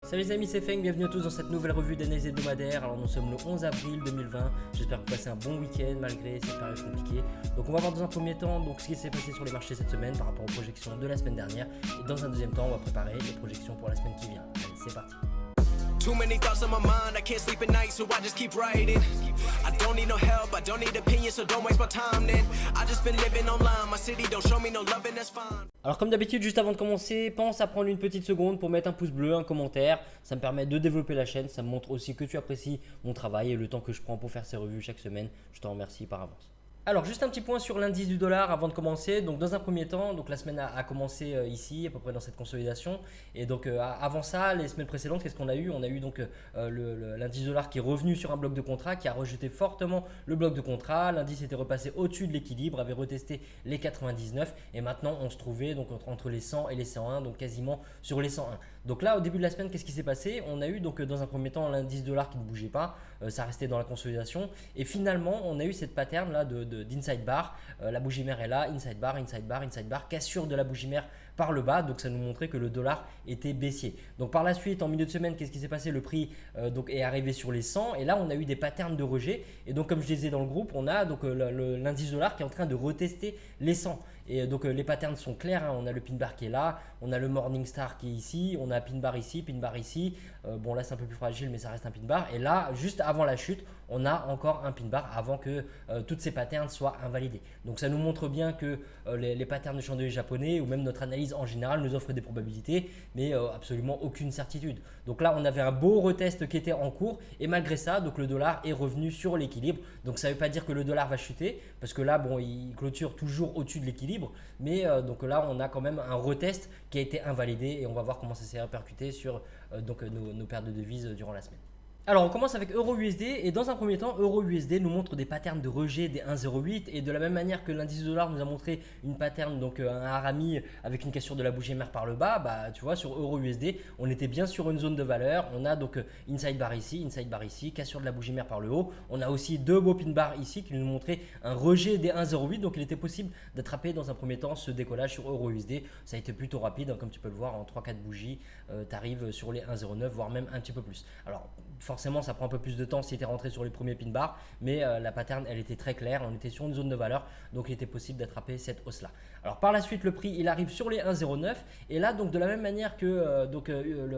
Salut les amis, c'est Feng, bienvenue à tous dans cette nouvelle revue d'analyse hebdomadaire. Alors nous sommes le 11 avril 2020, j'espère que vous passez un bon week-end malgré cette période compliquée. Donc on va voir dans un premier temps ce qui s'est passé sur les marchés cette semaine par rapport aux projections de la semaine dernière. Et dans un deuxième temps, on va préparer les projections pour la semaine qui vient. Allez, c'est parti. Too many thoughts on my mind, I can't sleep at night, so I just keep writing. I don't need no help, I don't need opinions, so don't waste my time then. I just been living online, my city don't show me no love and that's fine. Alors comme d'habitude, juste avant de commencer, pense à prendre une petite seconde pour mettre un pouce bleu, un commentaire. Ça me permet de développer la chaîne, ça me montre aussi que tu apprécies mon travail et le temps que je prends pour faire ces revues chaque semaine. Je t'en remercie par avance. Alors juste un petit point sur l'indice du dollar avant de commencer. Donc dans un premier temps, donc la semaine a commencé ici à peu près dans cette consolidation. Et donc avant ça, les semaines précédentes, qu'est-ce qu'on a eu? On a eu donc l'indice du dollar qui est revenu sur un bloc de contrat, qui a rejeté fortement le bloc de contrat. L'indice était repassé au-dessus de l'équilibre, avait retesté les 99 et maintenant on se trouvait donc entre les 100 et les 101, donc quasiment sur les 101. Donc là au début de la semaine, qu'est-ce qui s'est passé? On a eu donc dans un premier temps l'indice dollar qui ne bougeait pas, ça restait dans la consolidation et finalement on a eu cette pattern là d'inside bar, la bougie mère est là, inside bar, inside bar, inside bar, cassure de la bougie mère par le bas, donc ça nous montrait que le dollar était baissier. Donc par la suite en milieu de semaine, qu'est-ce qui s'est passé? Le prix donc est arrivé sur les 100 et là on a eu des patterns de rejet et donc comme je disais dans le groupe, on a donc l'indice dollar qui est en train de retester les 100 et donc les patterns sont clairs, hein. On a le pin bar qui est là, on a le morning star qui est ici, on a pin bar ici, bon là c'est un peu plus fragile mais ça reste un pin bar et là juste avant la chute on a encore un pin bar avant que toutes ces patterns soient invalidés. Donc ça nous montre bien que les patterns de chandelier japonais ou même notre analyse en général nous offre des probabilités mais absolument aucune certitude. Donc là on avait un beau retest qui était en cours et malgré ça donc le dollar est revenu sur l'équilibre. Donc ça ne veut pas dire que le dollar va chuter parce que là bon il clôture toujours au-dessus de l'équilibre mais donc là on a quand même un retest qui a été invalidé et on va voir comment ça s'est répercuté sur nos pertes de devises durant la semaine. Alors on commence avec Euro-USD et dans un premier temps Euro-USD nous montre des patterns de rejet des 1,08 et de la même manière que l'indice du dollar nous a montré une pattern donc un harami avec une cassure de la bougie mère par le bas, bah tu vois sur Euro-USD on était bien sur une zone de valeur, on a donc inside bar ici, cassure de la bougie mère par le haut, on a aussi deux beaux pin bars ici qui nous montraient un rejet des 1,08 donc il était possible d'attraper dans un premier temps ce décollage sur Euro-USD, ça a été plutôt rapide hein, comme tu peux le voir en 3-4 bougies tu arrives sur les 1,09 voire même un petit peu plus. Alors forcément ça prend un peu plus de temps si tu es rentré sur les premiers pin bars mais la pattern elle était très claire, on était sur une zone de valeur donc il était possible d'attraper cette hausse là. Alors par la suite le prix il arrive sur les 1,09 et là donc de la même manière que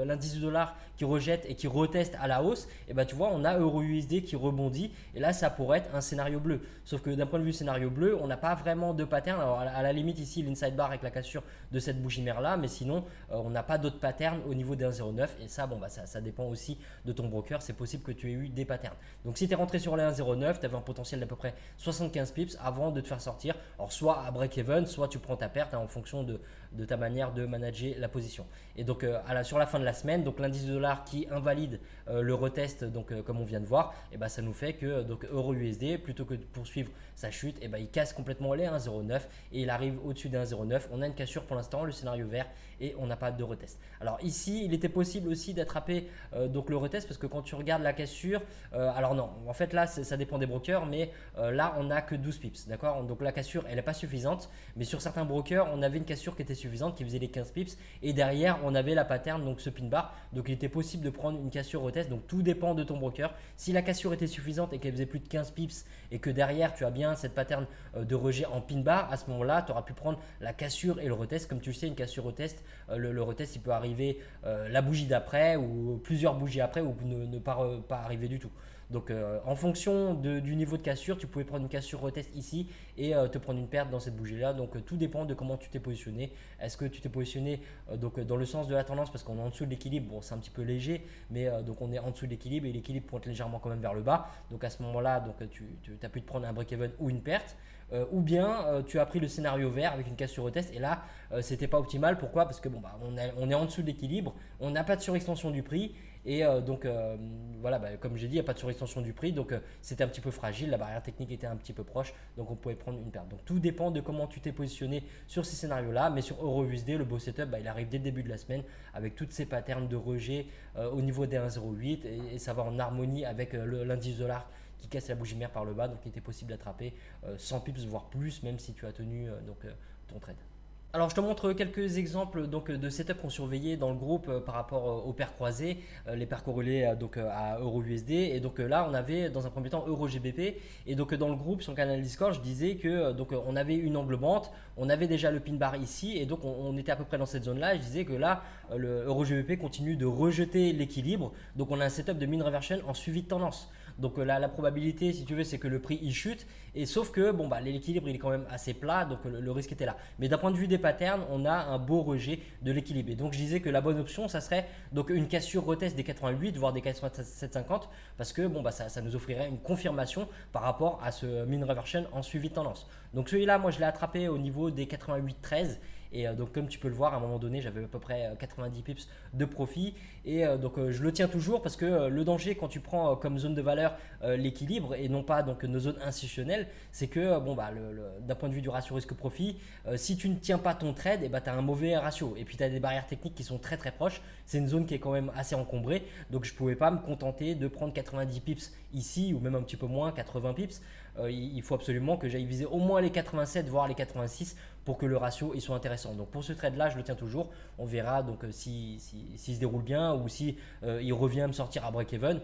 l'indice du dollar qui rejette et qui reteste à la hausse et bah tu vois on a Euro-USD qui rebondit et là ça pourrait être un scénario bleu, sauf que d'un point de vue scénario bleu on n'a pas vraiment de pattern. Alors à la limite ici l'inside bar avec la cassure de cette bougie mère là mais sinon on n'a pas d'autres patterns au niveau des 1,09 et ça bon bah ça dépend aussi de ton broker. C'est possible que tu aies eu des patterns. Donc si tu es rentré sur les 1,09, tu avais un potentiel d'à peu près 75 pips avant de te faire sortir. Alors soit à break-even, soit tu prends ta perte hein, en fonction de ta manière de manager la position. Et donc sur la fin de la semaine, donc l'indice du dollar qui invalide le retest, donc comme on vient de voir, et ben ça nous fait que donc Euro-USD plutôt que de poursuivre sa chute, et ben il casse complètement les 1,09 et il arrive au-dessus des 1,09. On a une cassure pour l'instant, le scénario vert et on n'a pas de retest. Alors ici, il était possible aussi d'attraper donc le retest parce que quand tu regardes la cassure, alors non, en fait là ça dépend des brokers, mais là on n'a que 12 pips, d'accord? Donc la cassure elle n'est pas suffisante, mais sur certains brokers on avait une cassure qui était suffisante, qui faisait les 15 pips et derrière on avait la pattern, donc ce pin bar, donc il était possible de prendre une cassure retest. Donc tout dépend de ton broker. Si la cassure était suffisante et qu'elle faisait plus de 15 pips et que derrière tu as bien cette pattern de rejet en pin bar, à ce moment là tu auras pu prendre la cassure et le retest. Comme tu le sais, une cassure retest, le retest il peut arriver la bougie d'après ou plusieurs bougies après ou ne pas arriver du tout. Donc en fonction du niveau de cassure, tu pouvais prendre une cassure retest ici et te prendre une perte dans cette bougie là. Donc tout dépend de comment tu t'es positionné. Est-ce que tu t'es positionné dans le sens de la tendance parce qu'on est en dessous de l'équilibre? Bon, c'est un petit peu léger, mais donc on est en dessous de l'équilibre et l'équilibre pointe légèrement quand même vers le bas. Donc à ce moment là, tu as pu te prendre un break-even ou une perte. Ou bien tu as pris le scénario vert avec une cassure retest et là c'était pas optimal. Pourquoi? Parce que bon, bah, on est en dessous de l'équilibre, on n'a pas de surextension du prix et voilà, bah, comme j'ai dit, il n'y a pas de surextension du prix, donc c'était un petit peu fragile, la barrière technique était un petit peu proche, donc on pouvait prendre une perte. Donc tout dépend de comment tu t'es positionné sur ces scénarios là, mais sur Euro-USD le beau setup bah, il arrive dès le début de la semaine avec toutes ces patterns de rejet au niveau des 1,08 et ça va en harmonie avec l'indice dollar qui casse la bougie mère par le bas, donc il était possible d'attraper 100 pips voire plus même si tu as tenu ton trade. Alors je te montre quelques exemples donc de setup qu'on surveillait dans le groupe par rapport aux paires croisées, les paires corrélées à EURUSD. Et donc là on avait dans un premier temps EURGBP. Et donc dans le groupe sur le canal Discord je disais que on avait une englobante, on avait déjà le pin bar ici et donc on était à peu près dans cette zone là. Je disais que là le EURGBP continue de rejeter l'équilibre. Donc on a un setup de mean reversion en suivi de tendance. Donc la probabilité, si tu veux, c'est que le prix il chute. Et sauf que bon, l'équilibre il est quand même assez plat, donc le risque était là. Mais d'un point de vue des patterns, on a un beau rejet de l'équilibre. Et donc je disais que la bonne option, ça serait donc une cassure retest des 88, voire des 87,50, parce que bon, ça nous offrirait une confirmation par rapport à ce mean reversion en suivi de tendance. Donc celui-là, moi je l'ai attrapé au niveau des 88,13. Et donc comme tu peux le voir, à un moment donné, j'avais à peu près 90 pips de profit. Et je le tiens toujours parce que le danger quand tu prends comme zone de valeur l'équilibre et non pas donc nos zones institutionnelles, c'est que d'un point de vue du ratio risque-profit, si tu ne tiens pas ton trade, tu as un mauvais ratio. Et puis tu as des barrières techniques qui sont très très proches. C'est une zone qui est quand même assez encombrée. Donc je ne pouvais pas me contenter de prendre 90 pips ici ou même un petit peu moins, 80 pips. Il faut absolument que j'aille viser au moins les 87 voire les 86 pour que le ratio il soit intéressant. Donc pour ce trade là je le tiens toujours. On verra donc s'il se déroule bien ou si il revient à me sortir à break-even.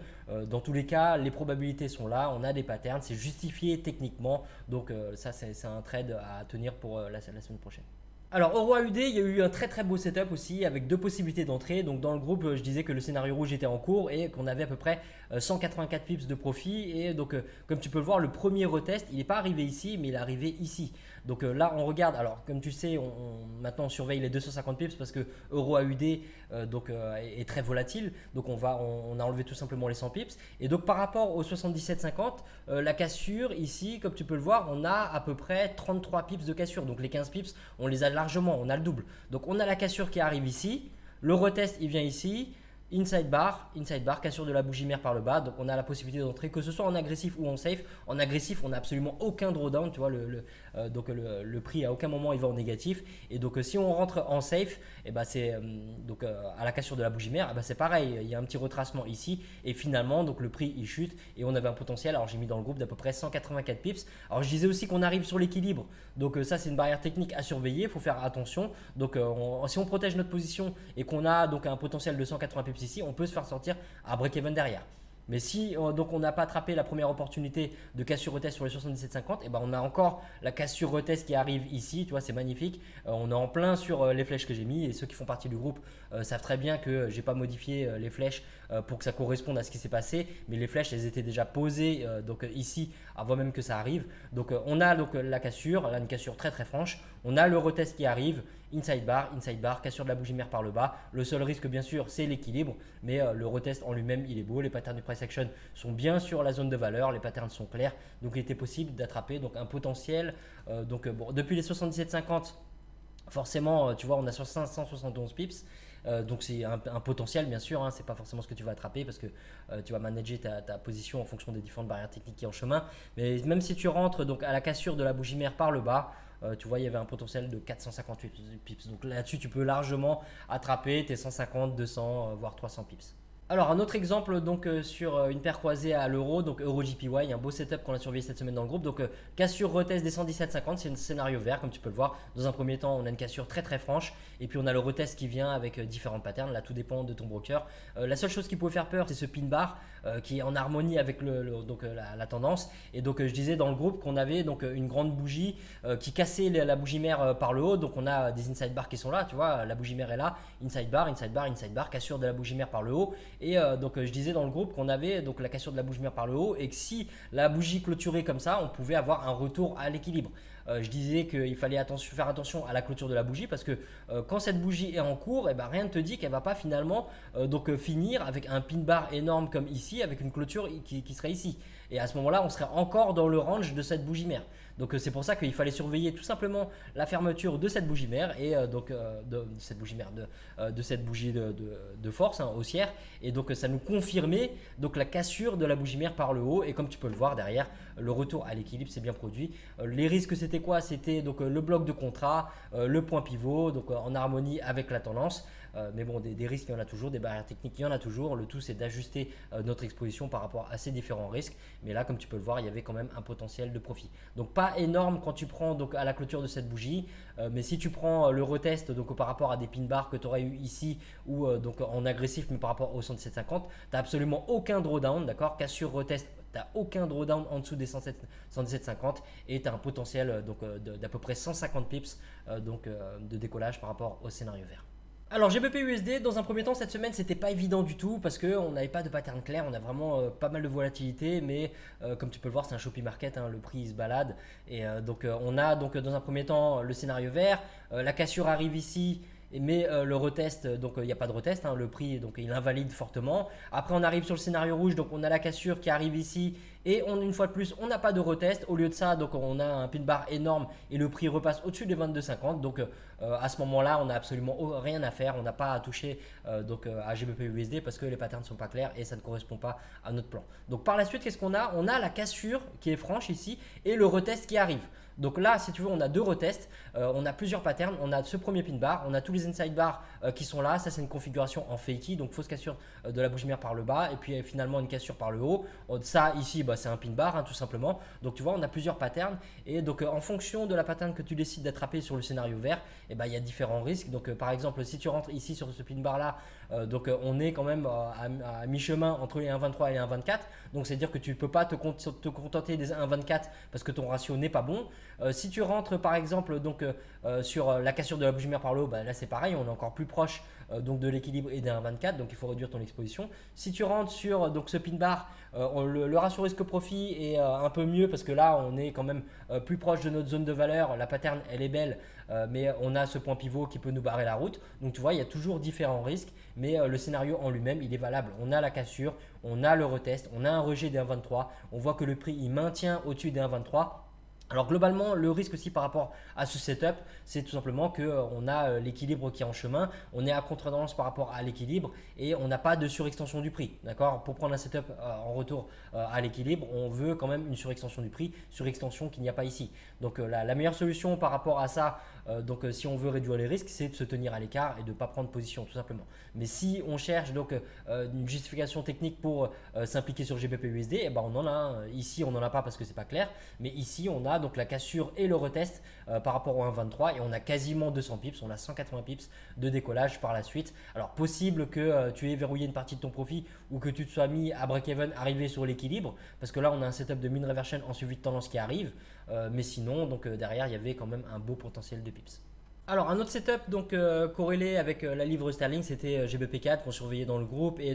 Dans tous les cas les probabilités sont là, on a des patterns, c'est justifié techniquement. Donc ça c'est un trade à tenir pour la semaine prochaine. Alors au Roi UD, il y a eu un très très beau setup aussi avec deux possibilités d'entrée. Donc dans le groupe, je disais que le scénario rouge était en cours et qu'on avait à peu près 184 pips de profit. Et donc comme tu peux le voir, le premier retest, il n'est pas arrivé ici, mais il est arrivé ici. Donc là, on regarde. Alors comme tu sais, maintenant on surveille les 250 pips parce que Euro AUD est très volatile. Donc on a enlevé tout simplement les 100 pips. Et donc par rapport au 77,50, la cassure ici, comme tu peux le voir, on a à peu près 33 pips de cassure. Donc les 15 pips, on les a largement, on a le double. Donc on a la cassure qui arrive ici, le retest il vient ici, inside bar, cassure de la bougie mère par le bas. Donc on a la possibilité d'entrer que ce soit en agressif ou en safe. En agressif, on n'a absolument aucun drawdown, tu vois, le prix à aucun moment il va en négatif. Et donc si on rentre en safe, et c'est à la cassure de la bougie mère, c'est pareil, il y a un petit retracement ici et finalement donc le prix il chute et on avait un potentiel, alors j'ai mis dans le groupe d'à peu près 184 pips. Alors je disais aussi qu'on arrive sur l'équilibre. Donc ça c'est une barrière technique à surveiller, il faut faire attention. Donc si on protège notre position et qu'on a donc un potentiel de 180 pips ici, on peut se faire sortir à break-even derrière. Mais si donc on n'a pas attrapé la première opportunité de cassure retest sur les 77,50, et on a encore la cassure retest qui arrive ici, tu vois, c'est magnifique. On est en plein sur les flèches que j'ai mis et ceux qui font partie du groupe savent très bien que j'ai pas modifié les flèches pour que ça corresponde à ce qui s'est passé, mais les flèches elles étaient déjà posées ici avant même que ça arrive. Donc on a donc la cassure, là une cassure très très franche. On a le retest qui arrive, inside bar, cassure de la bougie mère par le bas. Le seul risque bien sûr c'est l'équilibre, mais le retest en lui-même il est beau. Les patterns du price action sont bien sur la zone de valeur, les patterns sont clairs, donc il était possible d'attraper donc un potentiel. Depuis les 77,50, forcément tu vois on a sur 571 pips. Donc c'est un potentiel bien sûr, hein, c'est pas forcément ce que tu vas attraper parce que tu vas manager ta position en fonction des différentes barrières techniques qui sont en chemin. Mais même si tu rentres donc à la cassure de la bougie mère par le bas, tu vois il y avait un potentiel de 458 pips. Donc là-dessus tu peux largement attraper tes 150, 200 voire 300 pips. Alors un autre exemple donc sur une paire croisée à l'euro, donc euro JPY, un beau setup qu'on a surveillé cette semaine dans le groupe. Donc cassure retest des 117,50, c'est un scénario vert comme tu peux le voir. Dans un premier temps on a une cassure très très franche et puis on a le retest qui vient avec différents patterns, là tout dépend de ton broker. La seule chose qui pouvait faire peur c'est ce pin bar qui est en harmonie avec la tendance. Et donc je disais dans le groupe qu'on avait donc une grande bougie qui cassait la bougie mère par le haut. Donc on a des inside bars qui sont là, tu vois, la bougie mère est là, inside bar, cassure de la bougie mère par le haut. Et je disais dans le groupe qu'on avait donc la cassure de la bougie mère par le haut et que si la bougie clôturait comme ça, on pouvait avoir un retour à l'équilibre. Je disais qu'il fallait faire attention à la clôture de la bougie parce que quand cette bougie est en cours, rien ne te dit qu'elle va pas finalement finir avec un pin bar énorme comme ici avec une clôture qui serait ici. Et à ce moment-là, on serait encore dans le range de cette bougie mère. Donc c'est pour ça qu'il fallait surveiller tout simplement la fermeture de cette bougie mère et de cette bougie de force haussière. Et donc ça nous confirmait donc la cassure de la bougie mère par le haut. Et comme tu peux le voir derrière, le retour à l'équilibre s'est bien produit. Les risques c'était quoi? C'était donc le bloc de contrat, le point pivot, donc en harmonie avec la tendance. mais bon, des risques, il y en a toujours, des barrières techniques, il y en a toujours. Le tout, c'est d'ajuster notre exposition par rapport à ces différents risques. Mais là, comme tu peux le voir, il y avait quand même un potentiel de profit. Donc, pas énorme quand tu prends donc, à la clôture de cette bougie. Mais si tu prends le retest donc, par rapport à des pin bars que tu aurais eu ici ou donc, en agressif, mais par rapport au 117,50, tu n'as absolument aucun drawdown, d'accord? Cassure retest, tu n'as aucun drawdown en dessous des 117,50 et tu as un potentiel d'à peu près 150 pips de décollage par rapport au scénario vert. Alors GBP USD, dans un premier temps cette semaine c'était pas évident du tout parce qu'on n'avait pas de pattern clair, on a vraiment pas mal de volatilité, mais comme tu peux le voir c'est un choppy market, hein, le prix il se balade et on a donc dans un premier temps le scénario vert, la cassure arrive ici. Mais le retest, donc il n'y a pas de retest, hein, le prix donc il invalide fortement. Après on arrive sur le scénario rouge, donc on a la cassure qui arrive ici et une fois de plus on n'a pas de retest. Au lieu de ça, donc on a un pin bar énorme et le prix repasse au-dessus des 22,50. Donc à ce moment-là, on n'a absolument rien à faire, on n'a pas à toucher à GBP USD parce que les patterns ne sont pas clairs et ça ne correspond pas à notre plan. Donc par la suite, qu'est-ce qu'on a? On a la cassure qui est franche ici et le retest qui arrive. Donc là, si tu veux, on a deux retests, on a plusieurs patterns, on a ce premier pin bar, on a tous les inside bars qui sont là, ça c'est une configuration en fakey, donc fausse cassure de la bougie mère par le bas et puis finalement une cassure par le haut. Ça ici, c'est un pin bar hein, tout simplement. Donc tu vois, on a plusieurs patterns et donc en fonction de la pattern que tu décides d'attraper sur le scénario vert, il y a différents risques. Donc par exemple, si tu rentres ici sur ce pin bar là, on est quand même à mi-chemin entre les 1,23 et les 1,24. Donc c'est à dire que tu ne peux pas te contenter des 1,24 parce que ton ratio n'est pas bon. Si tu rentres par exemple sur la cassure de la bougie mère par le haut, là c'est pareil, on est encore plus proche de l'équilibre et des 1,24, donc il faut réduire ton exposition. Si tu rentres sur ce pin bar, le ratio risque-profit est un peu mieux parce que là on est quand même plus proche de notre zone de valeur, la pattern elle est belle, mais on a ce point pivot qui peut nous barrer la route. Donc tu vois, il y a toujours différents risques, mais le scénario en lui-même il est valable. On a la cassure, on a le retest, on a un rejet des 1,23, on voit que le prix il maintient au-dessus des 1,23. Alors globalement, le risque aussi par rapport à ce setup, c'est tout simplement qu'on a l'équilibre qui est en chemin, on est à contre-tendance par rapport à l'équilibre et on n'a pas de surextension du prix. D'accord? Pour prendre un setup en retour à l'équilibre, on veut quand même une surextension du prix, surextension qu'il n'y a pas ici. Donc la meilleure solution par rapport à ça, si on veut réduire les risques, c'est de se tenir à l'écart et de ne pas prendre position tout simplement. Mais si on cherche une justification technique pour s'impliquer sur GBP USD, on en a un. Ici on n'en a pas parce que c'est pas clair, mais ici on a donc la cassure et le retest par rapport au 1,23 et on a quasiment 200 pips, on a 180 pips de décollage par la suite. Alors possible que tu aies verrouillé une partie de ton profit ou que tu te sois mis à break-even, arrivé sur l'équilibre parce que là on a un setup de mean reversion en suivi de tendance qui arrive, mais sinon derrière il y avait quand même un beau potentiel de pips. Alors un autre setup corrélé avec la livre sterling, c'était GBP4 qu'on surveillait dans le groupe et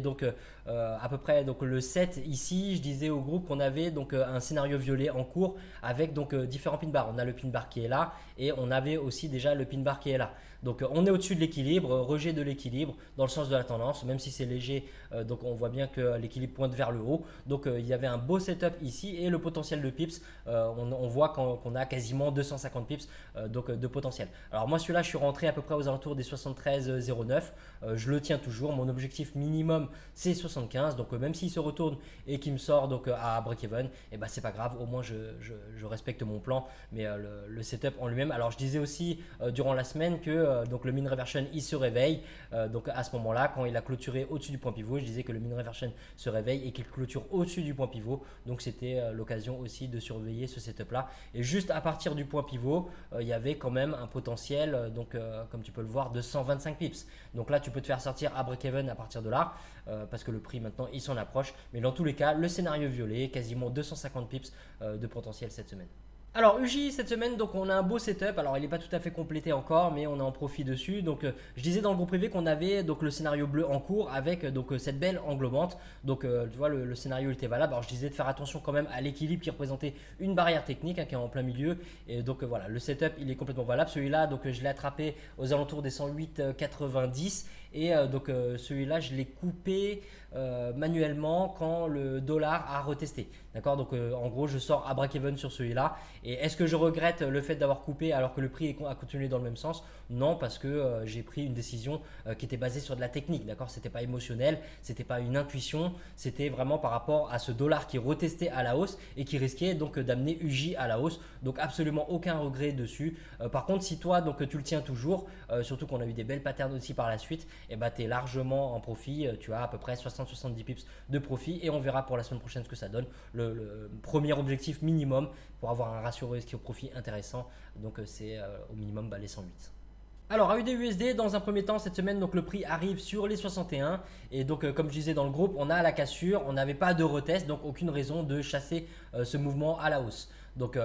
à peu près le 7 ici, je disais au groupe qu'on avait un scénario violet en cours avec différents pin bars. On a le pin bar qui est là et on avait aussi déjà le pin bar qui est là. Donc on est au-dessus de l'équilibre, rejet de l'équilibre dans le sens de la tendance, même si c'est léger, on voit bien que l'équilibre pointe vers le haut. Donc il y avait un beau setup ici et le potentiel de pips, on voit qu'on a quasiment 250 pips de potentiel. Alors moi celui-là je suis rentré à peu près aux alentours des 73,09, je le tiens toujours, mon objectif minimum c'est 75, donc même s'il se retourne et qu'il me sort à break-even, c'est pas grave, au moins je respecte mon plan, mais le setup en lui-même. Alors je disais aussi durant la semaine que le mean reversion il se réveille, à ce moment-là quand il a clôturé au-dessus du point pivot, je disais que le mean reversion se réveille et qu'il clôture au-dessus du point pivot, donc c'était l'occasion aussi de surveiller ce setup là. Et juste à partir du point pivot, il y avait quand même un potentiel comme tu peux le voir de 125 pips. Donc là tu peux te faire sortir à break-even à partir de là parce que le prix maintenant il s'en approche, mais dans tous les cas le scénario violet, quasiment 250 pips de potentiel cette semaine. Alors UJ cette semaine, on a un beau setup. Alors il n'est pas tout à fait complété encore, mais on est en profit dessus. Donc je disais dans le groupe privé qu'on avait le scénario bleu en cours avec cette belle englobante. Tu vois le scénario était valable. Alors je disais de faire attention quand même à l'équilibre qui représentait une barrière technique qui est en plein milieu. Et voilà, le setup il est complètement valable. Celui-là je l'ai attrapé aux alentours des 108,90 et celui-là je l'ai coupé manuellement quand le dollar a retesté. D'accord, en gros je sors à break-even sur celui-là. Et est-ce que je regrette le fait d'avoir coupé alors que le prix a continué dans le même sens? Non, parce que j'ai pris une décision qui était basée sur de la technique. D'accord, c'était pas émotionnel, c'était pas une intuition, c'était vraiment par rapport à ce dollar qui retestait à la hausse et qui risquait d'amener UJ à la hausse. Donc absolument aucun regret dessus. Par contre, si toi tu le tiens toujours, surtout qu'on a eu des belles patterns aussi par la suite, et bah, tu es largement en profit. Tu as à peu près 60-70 pips de profit et on verra pour la semaine prochaine ce que ça donne. Le premier objectif minimum pour avoir un ratio risque au profit intéressant, donc c'est au minimum les 108. Alors AUD/USD dans un premier temps cette semaine, donc le prix arrive sur les 61 et donc comme je disais dans le groupe, on a la cassure, on n'avait pas de retest, donc aucune raison de chasser ce mouvement à la hausse. Donc,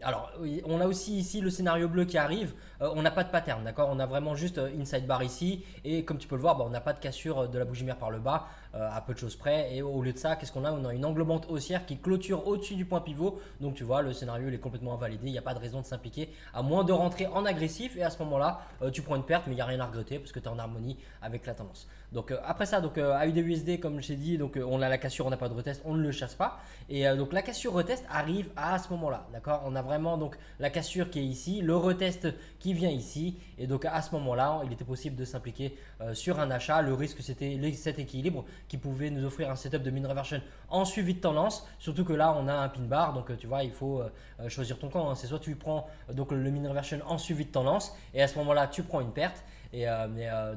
alors, on a aussi ici le scénario bleu qui arrive. On n'a pas de pattern, d'accord? On a vraiment juste inside bar ici. Et comme tu peux le voir, on n'a pas de cassure de la bougie mère par le bas, à peu de choses près. Et au lieu de ça, qu'est-ce qu'on a? On a une englobante haussière qui clôture au-dessus du point pivot. Donc, tu vois, le scénario il est complètement invalidé. Il n'y a pas de raison de s'impliquer, à moins de rentrer en agressif. Et à ce moment-là, tu prends une perte, mais il n'y a rien à regretter parce que tu es en harmonie avec la tendance. Donc, après ça, donc, AUD/USD, comme je t'ai dit, donc, on a la cassure, on n'a pas de retest, on ne le chasse pas. Et donc, la cassure retest arrive à ce moment-là. D'accord, on a vraiment donc la cassure qui est ici, le retest qui vient ici, et donc à ce moment-là, il était possible de s'impliquer sur un achat. Le risque, c'était cet équilibre qui pouvait nous offrir un setup de mean reversion en suivi de tendance, surtout que là, on a un pin bar, donc tu vois, il faut choisir ton camp. Hein. C'est soit tu prends donc le mean reversion en suivi de tendance, et à ce moment-là, tu prends une perte.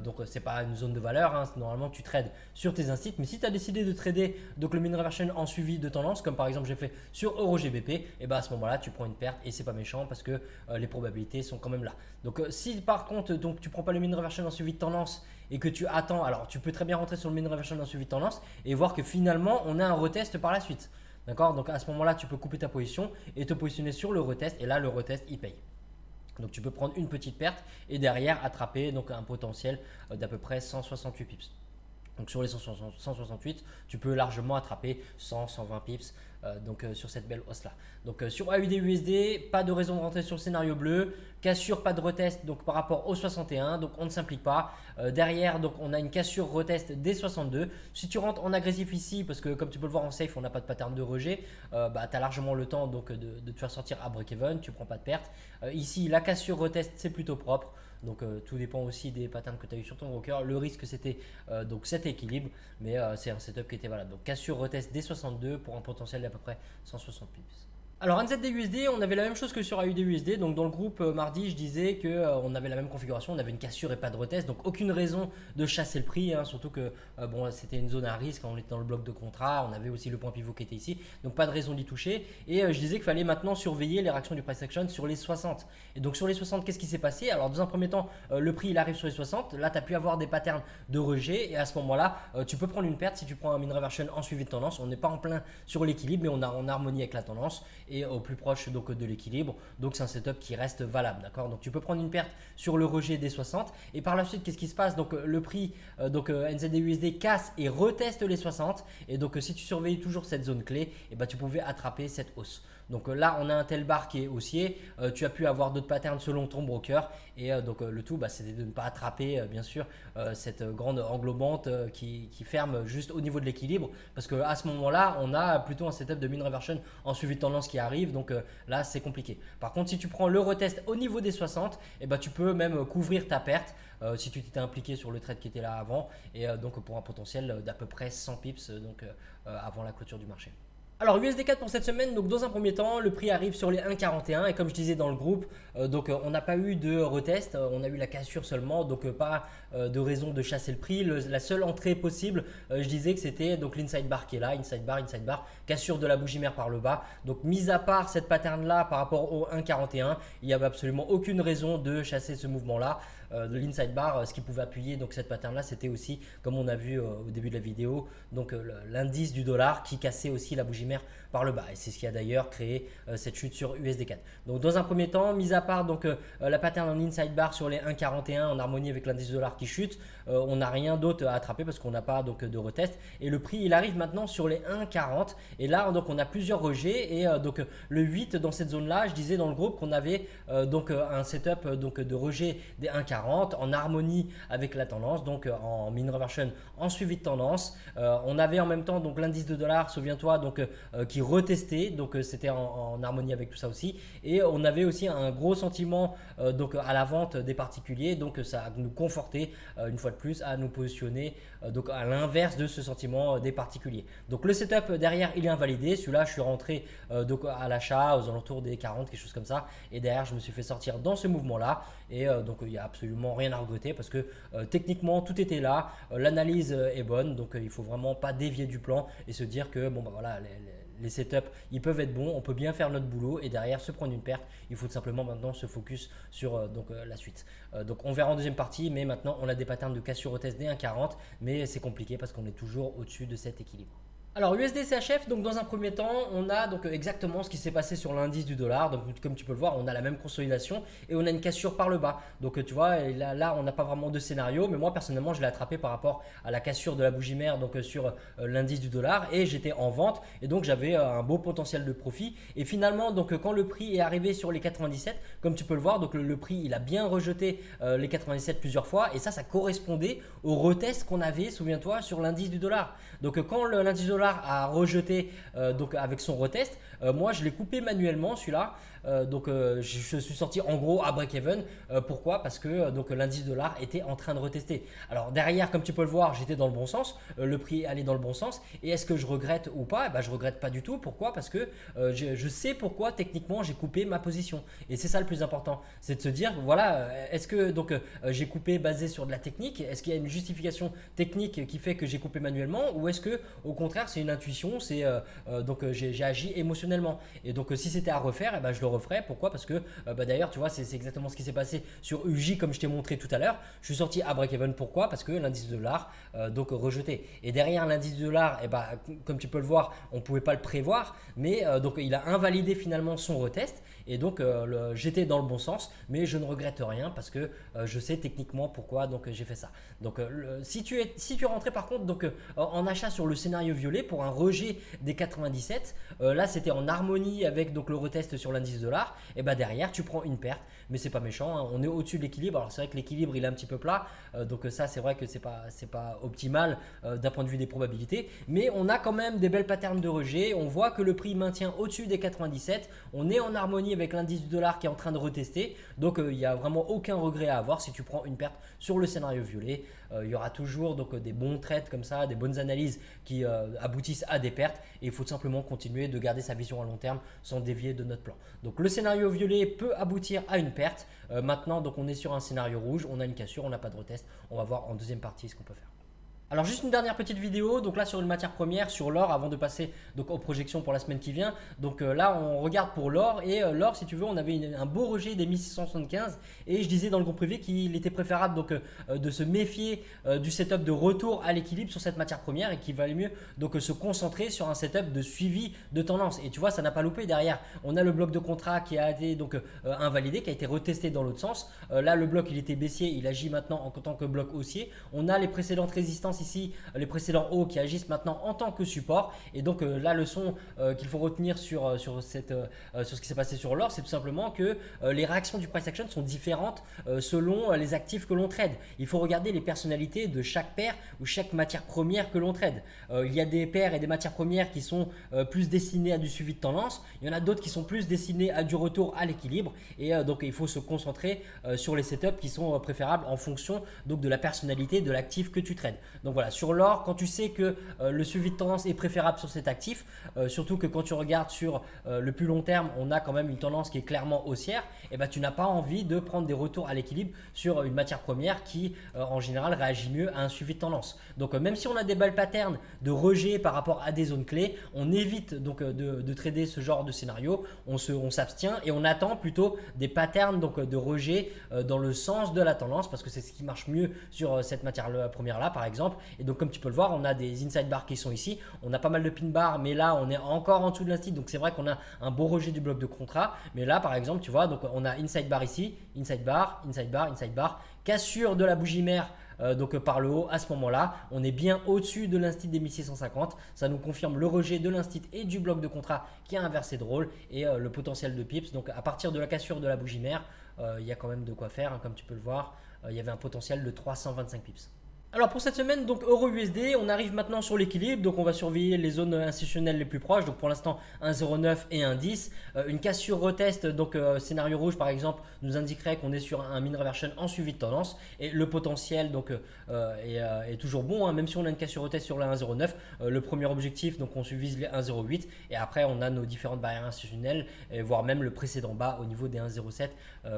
Donc c'est pas une zone de valeur, hein. Normalement tu trades sur tes incits, mais si tu as décidé de trader donc le mean reversion en suivi de tendance, comme par exemple j'ai fait sur EuroGBP, et bah à ce moment-là tu prends une perte et c'est pas méchant parce que les probabilités sont quand même là. Donc si par contre donc tu prends pas le mean reversion en suivi de tendance et que tu attends, alors tu peux très bien rentrer sur le mean reversion en suivi de tendance et voir que finalement on a un retest par la suite. D'accord, donc à ce moment-là tu peux couper ta position et te positionner sur le retest, et là le retest il paye. Donc tu peux prendre une petite perte et derrière attraper donc un potentiel d'à peu près 168 pips. Donc sur les 168, tu peux largement attraper 100-120 pips sur cette belle hausse là. Donc sur AUD/USD, pas de raison de rentrer sur le scénario bleu. Cassure, pas de retest donc par rapport au 61, donc on ne s'implique pas. Derrière, donc on a une cassure retest des 62. Si tu rentres en agressif ici, parce que comme tu peux le voir en safe, on n'a pas de pattern de rejet, tu as largement le temps donc de te faire sortir à break-even, tu prends pas de perte. Ici, la cassure retest, c'est plutôt propre. Donc tout dépend aussi des patterns que tu as eu sur ton broker. Le risque c'était donc cet équilibre, mais c'est un setup qui était valable. Donc cassure retest des 62 pour un potentiel d'à peu près 160 pips. Alors NZD/USD, on avait la même chose que sur AUD/USD. Donc dans le groupe mardi, je disais que on avait la même configuration, on avait une cassure et pas de retest, donc aucune raison de chasser le prix, hein, surtout que bon, c'était une zone à risque, on était dans le bloc de contrat, on avait aussi le point pivot qui était ici, donc pas de raison d'y toucher. Et je disais qu'il fallait maintenant surveiller les réactions du price action sur les 60. Et donc sur les 60, qu'est-ce qui s'est passé? Alors dans un premier temps, le prix il arrive sur les 60, là tu as pu avoir des patterns de rejet, et à ce moment-là, tu peux prendre une perte si tu prends un mean reversion en suivi de tendance. On n'est pas en plein sur l'équilibre, mais on a en harmonie avec la tendance et au plus proche donc de l'équilibre, donc c'est un setup qui reste valable, d'accord? Donc tu peux prendre une perte sur le rejet des 60 et par la suite qu'est-ce qui se passe? Donc le prix NZD/USD casse et reteste les 60, et donc si tu surveilles toujours cette zone clé, et ben tu pouvais attraper cette hausse. Donc là on a un tel bar qui est haussier, tu as pu avoir d'autres patterns selon ton broker, et donc le tout c'était de ne pas attraper bien sûr cette grande englobante qui ferme juste au niveau de l'équilibre, parce qu'à ce moment là on a plutôt un setup de mean reversion en suivi de tendance qui arrive, donc là c'est compliqué. Par contre si tu prends le retest au niveau des 60, et ben tu peux même couvrir ta perte si tu t'étais impliqué sur le trade qui était là avant, et donc pour un potentiel d'à peu près 100 pips avant la clôture du marché. Alors USD4 pour cette semaine, donc dans un premier temps, le prix arrive sur les 1,41 et comme je disais dans le groupe, on n'a pas eu de retest, on a eu la cassure seulement, donc pas de raison de chasser le prix. La seule entrée possible, je disais que c'était donc l'inside bar qui est là, inside bar, cassure de la bougie mère par le bas. Donc mis à part cette pattern là par rapport au 1,41, il n'y avait absolument aucune raison de chasser ce mouvement là. De l'inside bar, ce qui pouvait appuyer donc cette pattern là, c'était aussi comme on a vu au début de la vidéo, donc l'indice du dollar qui cassait aussi la bougie mère par le bas, et c'est ce qui a d'ailleurs créé cette chute sur USD4. Donc dans un premier temps, mis à part donc la pattern en inside bar sur les 1,41 en harmonie avec l'indice du dollar qui chute, on n'a rien d'autre à attraper parce qu'on n'a pas donc de retest, et le prix il arrive maintenant sur les 1,40, et là donc on a plusieurs rejets, et donc le 8 dans cette zone là, je disais dans le groupe qu'on avait donc un setup donc de rejet des 1,40 en harmonie avec la tendance, donc en mean reversion en suivi de tendance. On avait en même temps donc l'indice de dollar, souviens-toi, donc qui retestait, donc c'était en harmonie avec tout ça aussi, et on avait aussi un gros sentiment donc à la vente des particuliers, donc ça a nous conforté une fois de plus à nous positionner donc à l'inverse de ce sentiment des particuliers. Donc le setup derrière il est invalidé, celui-là je suis rentré donc à l'achat aux alentours des 40, quelque chose comme ça, et derrière je me suis fait sortir dans ce mouvement là, et donc il y a absolument absolument rien à regretter parce que techniquement tout était là, l'analyse est bonne, donc il faut vraiment pas dévier du plan et se dire que bon bah voilà les setups ils peuvent être bons, on peut bien faire notre boulot et derrière se prendre une perte, il faut tout simplement maintenant se focus sur la suite. Donc on verra en deuxième partie, mais maintenant on a des patterns de cassure au test des 1,40, mais c'est compliqué parce qu'on est toujours au-dessus de cet équilibre. Alors USD CHF, donc dans un premier temps, on a donc exactement ce qui s'est passé sur l'indice du dollar. Donc comme tu peux le voir, on a la même consolidation et on a une cassure par le bas. Donc tu vois, là on n'a pas vraiment de scénario, mais moi personnellement je l'ai attrapé par rapport à la cassure de la bougie mère donc sur l'indice du dollar et j'étais en vente et donc j'avais un beau potentiel de profit. Et finalement donc quand le prix est arrivé sur les 97, comme tu peux le voir, donc le prix il a bien rejeté les 97 plusieurs fois et ça correspondait au retest qu'on avait, souviens-toi, sur l'indice du dollar. Donc quand l'indice du dollar a rejeté donc avec son retest, moi je l'ai coupé manuellement celui-là. Je suis sorti en gros à break-even. Pourquoi? Parce que donc l'indice dollar était en train de retester. Alors derrière, comme tu peux le voir, j'étais dans le bon sens, le prix est allé dans le bon sens. Et est-ce que je regrette ou pas? Je regrette pas du tout. Pourquoi? Parce que je sais pourquoi techniquement j'ai coupé ma position. Et c'est ça le plus important, c'est de se dire voilà, est-ce que donc j'ai coupé basé sur de la technique? Est-ce qu'il y a une justification technique qui fait que j'ai coupé manuellement, ou est-ce que au contraire c'est une intuition, c'est j'ai agi émotionnellement. Et donc si c'était à refaire, je le referais. Pourquoi? Parce que d'ailleurs tu vois c'est exactement ce qui s'est passé sur UJ comme je t'ai montré tout à l'heure. Je suis sorti à break-even. Pourquoi? Parce que l'indice du dollar rejeté. Et derrière l'indice du dollar, comme tu peux le voir, on ne pouvait pas le prévoir, mais donc il a invalidé finalement son retest. Et donc j'étais dans le bon sens, mais je ne regrette rien parce que je sais techniquement pourquoi donc j'ai fait ça. Donc si tu es rentré par contre donc en achat sur le scénario violet pour un rejet des 97, là c'était en harmonie avec donc le retest sur l'indice dollar, et derrière tu prends une perte, mais c'est pas méchant, hein. On est au-dessus de l'équilibre. Alors c'est vrai que l'équilibre il est un petit peu plat, donc ça c'est vrai que c'est pas optimal d'un point de vue des probabilités, mais on a quand même des belles patterns de rejet. On voit que le prix maintient au-dessus des 97, on est en harmonie avec l'indice du dollar qui est en train de retester, donc il n'y a vraiment aucun regret à avoir si tu prends une perte sur le scénario violet. Il y aura toujours donc des bons trades comme ça, des bonnes analyses qui aboutissent à des pertes, et il faut tout simplement continuer de garder sa vision à long terme sans dévier de notre plan. Donc le scénario violet peut aboutir à une perte. Maintenant donc on est sur un scénario rouge, on a une cassure, on n'a pas de retest. On va voir en deuxième partie ce qu'on peut faire. Alors juste une dernière petite vidéo, donc là sur une matière première, sur l'or, avant de passer donc aux projections pour la semaine qui vient. Donc là on regarde pour l'or, et l'or si tu veux on avait un beau rejet des 1675, et je disais dans le groupe privé qu'il était préférable donc de se méfier du setup de retour à l'équilibre sur cette matière première, et qu'il valait mieux donc se concentrer sur un setup de suivi de tendance. Et tu vois ça n'a pas loupé. Derrière on a le bloc de contrat qui a été donc invalidé, qui a été retesté dans l'autre sens. Là le bloc il était baissier, il agit maintenant en tant que bloc haussier. On a les précédentes résistances ici, les précédents hauts qui agissent maintenant en tant que support. Et donc la leçon qu'il faut retenir sur ce qui s'est passé sur l'or, c'est tout simplement que les réactions du price action sont différentes selon les actifs que l'on trade. Il faut regarder les personnalités de chaque paire ou chaque matière première que l'on trade. Il y a des paires et des matières premières qui sont plus destinées à du suivi de tendance, il y en a d'autres qui sont plus destinées à du retour à l'équilibre, et donc il faut se concentrer sur les setups qui sont préférables en fonction donc de la personnalité de l'actif que tu trades. Donc voilà, sur l'or, quand tu sais que le suivi de tendance est préférable sur cet actif, surtout que quand tu regardes sur le plus long terme, on a quand même une tendance qui est clairement haussière, et tu n'as pas envie de prendre des retours à l'équilibre sur une matière première qui en général réagit mieux à un suivi de tendance. Donc même si on a des belles patterns de rejet par rapport à des zones clés, on évite donc de trader ce genre de scénario, on s'abstient et on attend plutôt des patterns donc de rejet dans le sens de la tendance, parce que c'est ce qui marche mieux sur cette matière première là par exemple. Et donc comme tu peux le voir, on a des inside bars qui sont ici, on a pas mal de pin bars, mais là on est encore en dessous de l'inside, donc c'est vrai qu'on a un beau rejet du bloc de contrat. Mais là par exemple tu vois, donc on a inside bar ici, inside bar, inside bar, inside bar, cassure de la bougie mère donc par le haut. À ce moment là on est bien au-dessus de l'instit des 1650, ça nous confirme le rejet de l'instit et du bloc de contrat qui a inversé de rôle, et le potentiel de pips. Donc à partir de la cassure de la bougie mère, il y a quand même de quoi faire, hein, comme tu peux le voir, il y avait un potentiel de 325 pips. Alors pour cette semaine, donc euro-USD, on arrive maintenant sur l'équilibre, donc on va surveiller les zones institutionnelles les plus proches, donc pour l'instant 1,09 et 1,10. Une cassure retest, donc scénario rouge par exemple, nous indiquerait qu'on est sur un mean reversion en suivi de tendance et le potentiel donc est toujours bon, hein, même si on a une cassure retest sur la 1,09. Le premier objectif, donc on vise les 1,08 et après on a nos différentes barrières institutionnelles, voire même le précédent bas au niveau des 1,07,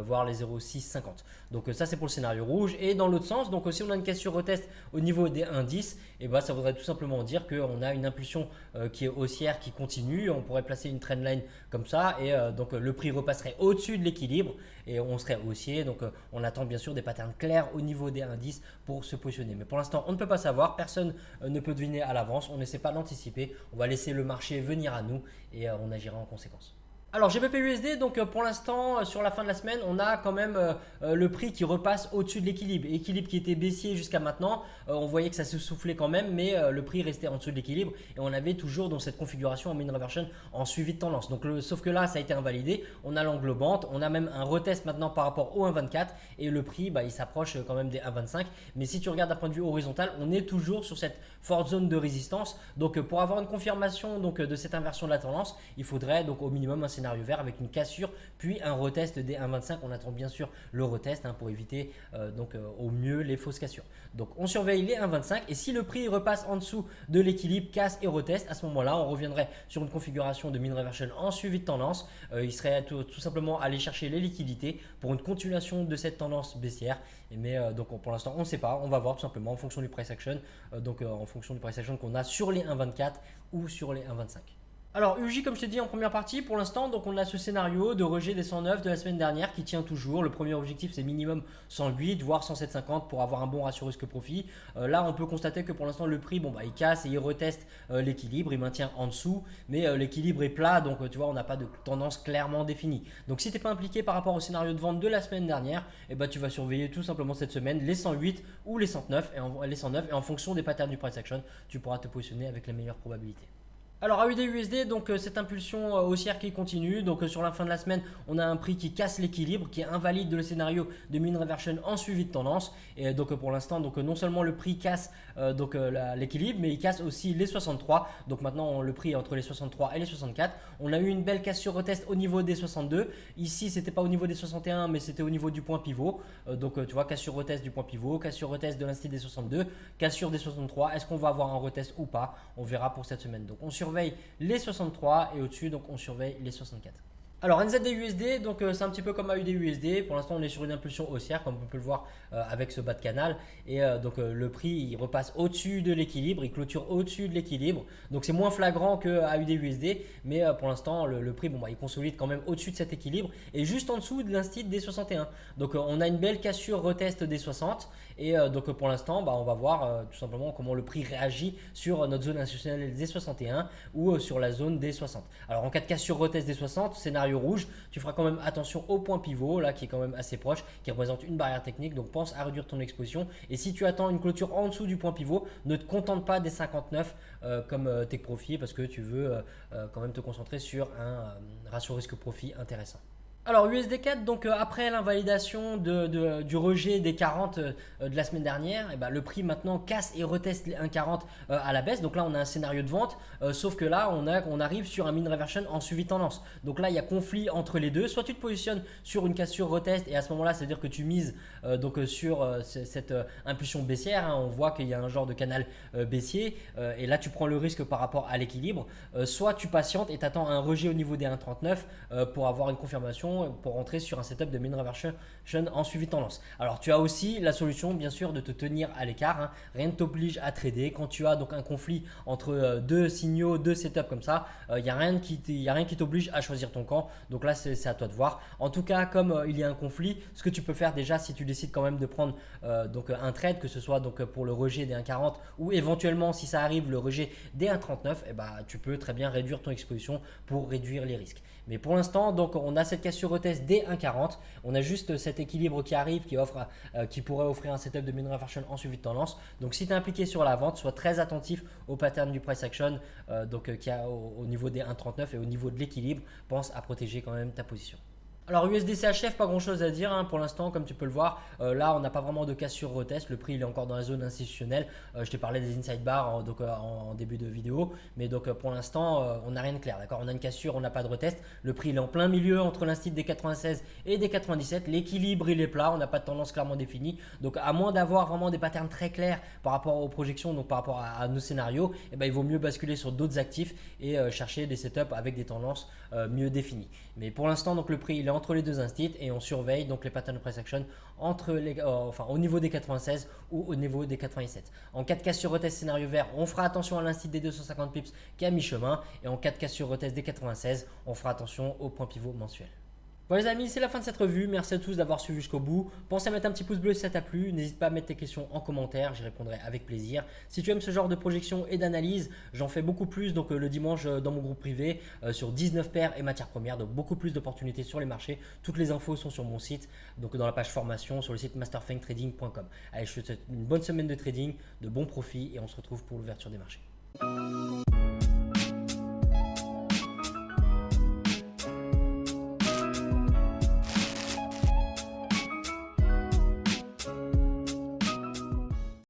voire les 0,650. Donc ça c'est pour le scénario rouge. Et dans l'autre sens, donc si on a une cassure retest au niveau des 1,10, et ben ça voudrait tout simplement dire qu'on a une impulsion qui est haussière qui continue. On pourrait placer une trendline comme ça et donc le prix repasserait au-dessus de l'équilibre et on serait haussier. Donc on attend bien sûr des patterns clairs au niveau des 1,10 pour se positionner. Mais pour l'instant, on ne peut pas savoir. Personne ne peut deviner à l'avance. On n'essaie pas d'anticiper. On va laisser le marché venir à nous et on agira en conséquence. Alors GBP/USD, donc pour l'instant sur la fin de la semaine, on a quand même le prix qui repasse au-dessus de l'équilibre. Équilibre qui était baissier jusqu'à maintenant, on voyait que ça se soufflait quand même, mais le prix restait en dessous de l'équilibre et on avait toujours dans cette configuration en mean reversion en suivi de tendance. Donc sauf que là, ça a été invalidé. On a l'englobante, on a même un retest maintenant par rapport au 1,24 et le prix, il s'approche quand même des 1,25. Mais si tu regardes d'un point de vue horizontal, on est toujours sur cette forte zone de résistance. Donc pour avoir une confirmation donc, de cette inversion de la tendance, il faudrait donc au minimum un scénario vert avec une cassure puis un retest des 1,25. On attend bien sûr le retest pour éviter au mieux les fausses cassures. Donc on surveille les 1,25 et si le prix repasse en dessous de l'équilibre, casse et retest, à ce moment-là on reviendrait sur une configuration de mean reversion en suivi de tendance. Il serait tout simplement aller chercher les liquidités pour une continuation de cette tendance baissière. Mais donc pour l'instant on ne sait pas, on va voir tout simplement en fonction du price action, en fonction du price action qu'on a sur les 1,24 ou sur les 1,25. Alors UJ, comme je t'ai dit en première partie, pour l'instant donc on a ce scénario de rejet des 109 de la semaine dernière qui tient toujours. Le premier objectif c'est minimum 108 voire 107,50 pour avoir un bon ratio risque-profit. Là on peut constater que pour l'instant le prix il casse et il reteste l'équilibre, il maintient en dessous, mais l'équilibre est plat, donc tu vois on n'a pas de tendance clairement définie. Donc si tu n'es pas impliqué par rapport au scénario de vente de la semaine dernière, tu vas surveiller tout simplement cette semaine les 108 ou les 109 et en fonction des patterns du price action tu pourras te positionner avec les meilleures probabilités. Alors AUD/USD, donc cette impulsion haussière qui continue. Donc sur la fin de la semaine, on a un prix qui casse l'équilibre, qui invalide le scénario de mean reversion en suivi de tendance. Et donc pour l'instant, non seulement le prix casse l'équilibre, mais il casse aussi les 63. Donc maintenant le prix est entre les 63 et les 64. On a eu une belle cassure retest au niveau des 62. Ici, c'était pas au niveau des 61, mais c'était au niveau du point pivot. Donc tu vois, cassure retest du point pivot, cassure retest de l'instit des 62, cassure des 63. Est-ce qu'on va avoir un retest ou pas? On verra pour cette semaine. Donc on surveille les 63 et au-dessus donc on surveille les 64. Alors NZD/USD, donc c'est un petit peu comme AUD/USD. Pour l'instant on est sur une impulsion haussière comme on peut le voir avec ce bas de canal et le prix il repasse au-dessus de l'équilibre, il clôture au-dessus de l'équilibre. Donc c'est moins flagrant que AUD/USD, mais pour l'instant le prix il consolide quand même au-dessus de cet équilibre et juste en dessous de l'instit des 61. Donc on a une belle cassure retest des 60 et donc pour l'instant on va voir tout simplement comment le prix réagit sur notre zone institutionnelle des 61 ou sur la zone des 60. Alors en cas de cassure retest des 60, scénario rouge, tu feras quand même attention au point pivot là qui est quand même assez proche, qui représente une barrière technique, donc pense à réduire ton exposition et si tu attends une clôture en dessous du point pivot, ne te contente pas des 59 comme take profit parce que tu veux quand même te concentrer sur un ratio risque-profit intéressant. Alors USD4, donc après l'invalidation du rejet des 40 de la semaine dernière, le prix maintenant casse et reteste les 1,40 à la baisse. Donc là on a un scénario de vente, sauf que là on arrive sur un mean reversion en suivi de tendance. Donc là il y a conflit entre les deux. Soit tu te positionnes sur une cassure retest et à ce moment-là c'est à dire que tu mises sur cette impulsion baissière. On voit qu'il y a un genre de canal baissier et là tu prends le risque par rapport à l'équilibre. Soit tu patientes et tu attends un rejet au niveau des 1,39 pour avoir une confirmation pour rentrer sur un setup de mean reversion en suivi de tendance. Alors tu as aussi la solution bien sûr de te tenir à l'écart, rien ne t'oblige à trader. Quand tu as donc un conflit entre deux signaux, deux setups comme ça, il n'y a rien qui t'oblige à choisir ton camp. Donc là c'est à toi de voir. En tout cas comme il y a un conflit, ce que tu peux faire déjà si tu décides quand même de prendre un trade, que ce soit pour le rejet des 1,40 ou éventuellement si ça arrive le rejet des 1,39, tu peux très bien réduire ton exposition pour réduire les risques. Mais pour l'instant, donc on a cette cassure retest des 1,40. On a juste cet équilibre qui arrive qui pourrait offrir un setup de mean reversion en suivi de tendance. Donc si tu es impliqué sur la vente, sois très attentif au pattern du price action qu'il y a au niveau des 1,39 et au niveau de l'équilibre. Pense à protéger quand même ta position. Alors USDCHF, pas grand chose à dire hein, pour l'instant, comme tu peux le voir. Là, on n'a pas vraiment de cassure retest. Le prix il est encore dans la zone institutionnelle. Je t'ai parlé des inside bars en début de vidéo, mais donc pour l'instant, on n'a rien de clair. D'accord, on a une cassure, on n'a pas de retest. Le prix il est en plein milieu entre l'instit des 96 et des 97. L'équilibre il est plat, on n'a pas de tendance clairement définie. Donc à moins d'avoir vraiment des patterns très clairs par rapport aux projections, donc par rapport à nos scénarios, eh ben, il vaut mieux basculer sur d'autres actifs et chercher des setups avec des tendances mieux définies. Mais pour l'instant, donc le prix il est entre les deux instits et on surveille donc les patterns de price action au niveau des 96 ou au niveau des 87. En cas de cassure retest scénario vert, on fera attention à l'instit des 250 pips qui est à mi-chemin, et en cas de cassure retest des 96, on fera attention au point pivot mensuel. Voilà les amis, c'est la fin de cette revue. Merci à tous d'avoir suivi jusqu'au bout. Pensez à mettre un petit pouce bleu si ça t'a plu. N'hésite pas à mettre tes questions en commentaire, j'y répondrai avec plaisir. Si tu aimes ce genre de projection et d'analyse, j'en fais beaucoup plus donc le dimanche dans mon groupe privé sur 19 paires et matières premières, donc beaucoup plus d'opportunités sur les marchés. Toutes les infos sont sur mon site, donc dans la page formation sur le site masterfangtrading.com. Allez, je te souhaite une bonne semaine de trading, de bons profits et on se retrouve pour l'ouverture des marchés.